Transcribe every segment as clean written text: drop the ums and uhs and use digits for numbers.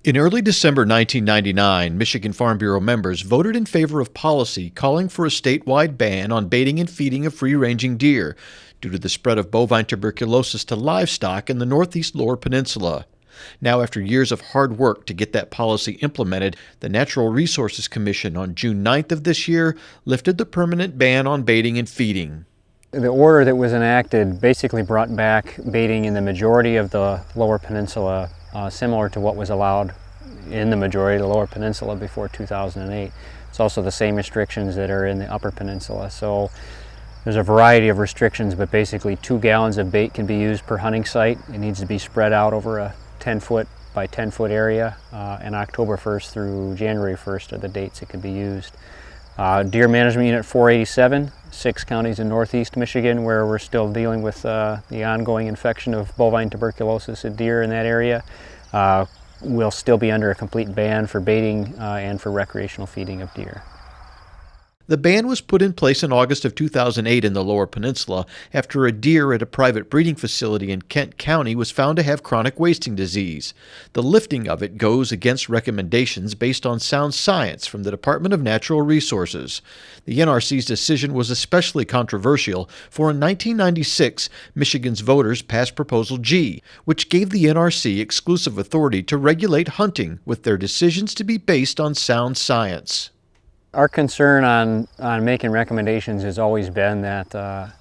In early December 1999, Michigan Farm Bureau members voted in favor of policy calling for a statewide ban on baiting and feeding of free-ranging deer due to the spread of bovine tuberculosis to livestock in the Northeast Lower Peninsula. Now, after years of hard work to get that policy implemented, the Natural Resources Commission on June 9th of this year lifted the permanent ban on baiting and feeding. The order that was enacted basically brought back baiting in the majority of the Lower Peninsula, similar to what was allowed in the majority of the Lower Peninsula before 2008. It's also the same restrictions that are in the Upper Peninsula. So there's a variety of restrictions, but basically 2 gallons of bait can be used per hunting site. It needs to be spread out over a 10-foot by 10-foot area, and October 1st through January 1st are the dates it can be used. Deer Management Unit 487, 6 counties in northeast Michigan where we're still dealing with the ongoing infection of bovine tuberculosis in deer in that area, will still be under a complete ban for baiting and for recreational feeding of deer. The ban was put in place in August of 2008 in the Lower Peninsula after a deer at a private breeding facility in Kent County was found to have chronic wasting disease. The lifting of it goes against recommendations based on sound science from the Department of Natural Resources. The NRC's decision was especially controversial, for in 1996, Michigan's voters passed Proposal G, which gave the NRC exclusive authority to regulate hunting, with their decisions to be based on sound science. Our concern on making recommendations has always been that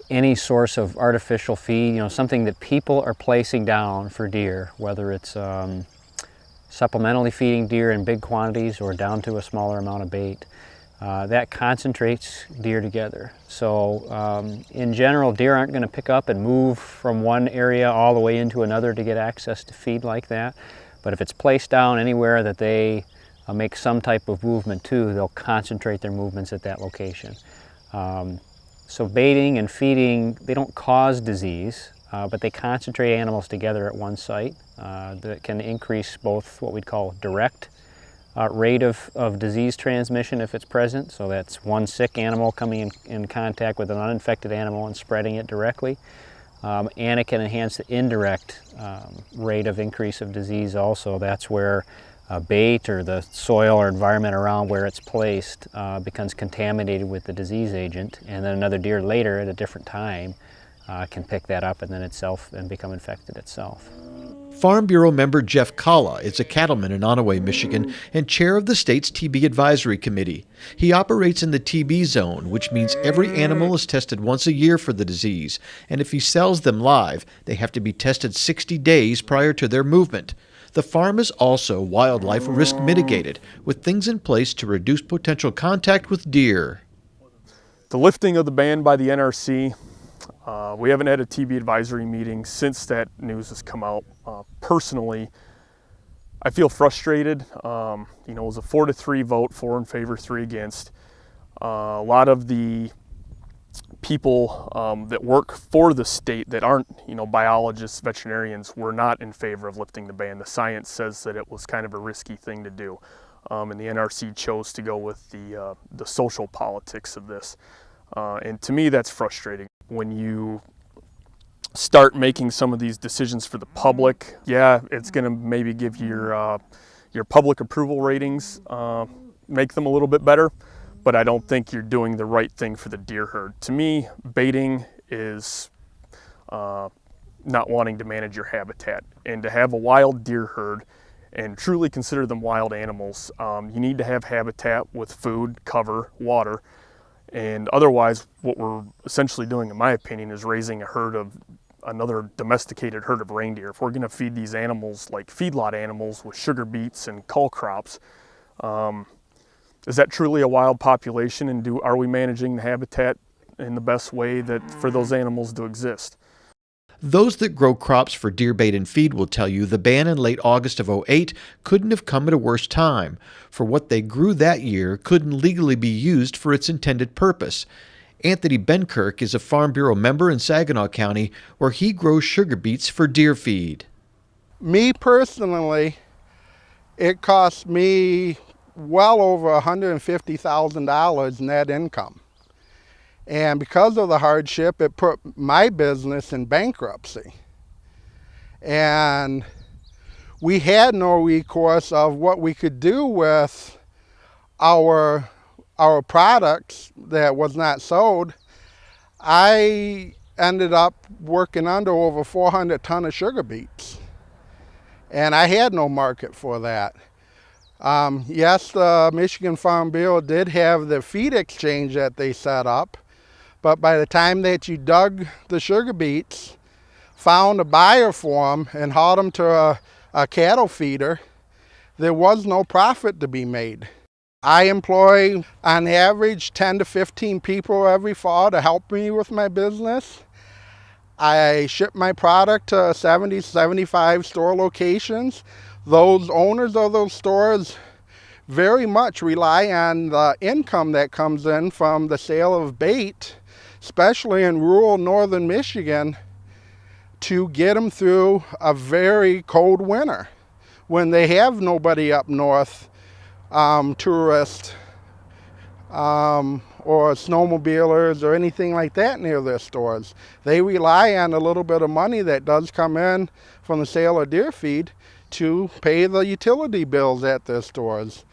any source of artificial feed, something that people are placing down for deer, whether it's supplementally feeding deer in big quantities or down to a smaller amount of bait, that concentrates deer together. So in general, deer aren't going to pick up and move from one area all the way into another to get access to feed like that. But if it's placed down anywhere that they make some type of movement to, they'll concentrate their movements at that location. So baiting and feeding, they don't cause disease, but they concentrate animals together at one site that can increase both what we'd call direct rate of disease transmission if it's present. So that's one sick animal coming in contact with an uninfected animal and spreading it directly. And it can enhance the indirect rate of increase of disease also. That's where bait or the soil or environment around where it's placed becomes contaminated with the disease agent, and then another deer later at a different time can pick that up and then itself and become infected itself. Farm Bureau member Jeff Kalla is a cattleman in Onaway, Michigan, and chair of the state's TB Advisory Committee. He operates in the TB zone, which means every animal is tested once a year for the disease, and if he sells them live, they have to be tested 60 days prior to their movement. The farm is also wildlife risk mitigated, with things in place to reduce potential contact with deer. The lifting of the ban by the NRC, we haven't had a TB advisory meeting since that news has come out. Personally, I feel frustrated. It was a 4-3 vote, 4 in favor, 3 against. A lot of the people that work for the state that aren't, biologists, veterinarians, were not in favor of lifting the ban. The science says that it was kind of a risky thing to do, and the NRC chose to go with the social politics of this. And to me, that's frustrating. When you start making some of these decisions for the public, yeah, it's going to maybe give your public approval ratings, make them a little bit better. But I don't think you're doing the right thing for the deer herd. To me, baiting is not wanting to manage your habitat. And to have a wild deer herd and truly consider them wild animals, you need to have habitat with food, cover, water. And otherwise, what we're essentially doing, in my opinion, is raising another domesticated herd of reindeer. If we're gonna feed these animals like feedlot animals with sugar beets and cull crops, is that truly a wild population, and are we managing the habitat in the best way for those animals to exist? Those that grow crops for deer bait and feed will tell you the ban in late August of 2008 couldn't have come at a worse time, for what they grew that year couldn't legally be used for its intended purpose. Anthony Benkirk is a Farm Bureau member in Saginaw County, where he grows sugar beets for deer feed. Me personally, it cost me well over $150,000 net income. And because of the hardship, it put my business in bankruptcy. And we had no recourse of what we could do with our products that was not sold. I ended up working under over 400 ton of sugar beets, and I had no market for that. Yes, the Michigan Farm Bureau did have the feed exchange that they set up, but by the time that you dug the sugar beets, found a buyer for them, and hauled them to a cattle feeder, there was no profit to be made. I employ on average 10 to 15 people every fall to help me with my business. I ship my product to 70, 75 store locations. Those owners of those stores very much rely on the income that comes in from the sale of bait, especially in rural northern Michigan, to get them through a very cold winter when they have nobody up north, tourists or snowmobilers or anything like that near their stores. They rely on a little bit of money that does come in from the sale of deer feed to pay the utility bills at their stores.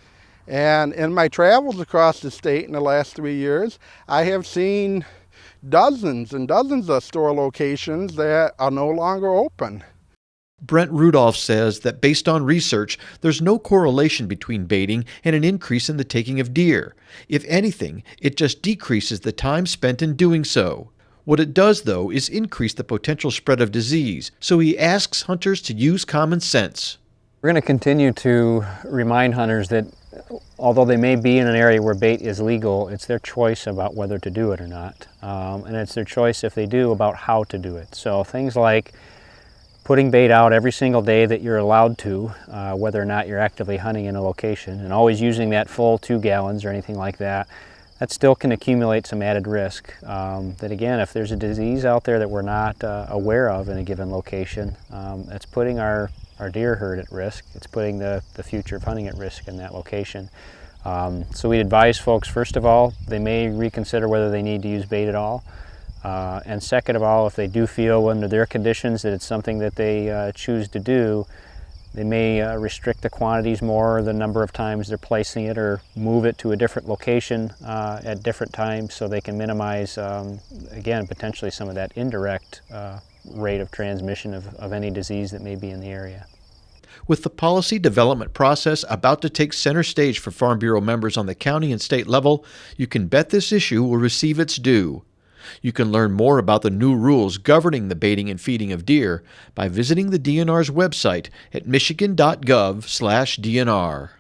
And in my travels across the state in the last 3 years, I have seen dozens and dozens of store locations that are no longer open. Brent Rudolph says that based on research, there's no correlation between baiting and an increase in the taking of deer. If anything, it just decreases the time spent in doing so. What it does, though, is increase the potential spread of disease, so he asks hunters to use common sense. We're going to continue to remind hunters that although they may be in an area where bait is legal, it's their choice about whether to do it or not. And it's their choice, if they do, about how to do it. So things like putting bait out every single day that you're allowed to, whether or not you're actively hunting in a location, and always using that full 2 gallons or anything like that, that still can accumulate some added risk. That again, if there's a disease out there that we're not aware of in a given location, that's putting our deer herd at risk. It's putting the future of hunting at risk in that location. So we'd advise folks, first of all, they may reconsider whether they need to use bait at all. And second of all, if they do feel under their conditions that it's something that they choose to do, they may restrict the quantities more, the number of times they're placing it, or move it to a different location at different times so they can minimize, again, potentially some of that indirect rate of transmission of any disease that may be in the area. With the policy development process about to take center stage for Farm Bureau members on the county and state level, you can bet this issue will receive its due. You can learn more about the new rules governing the baiting and feeding of deer by visiting the DNR's website at michigan.gov/DNR.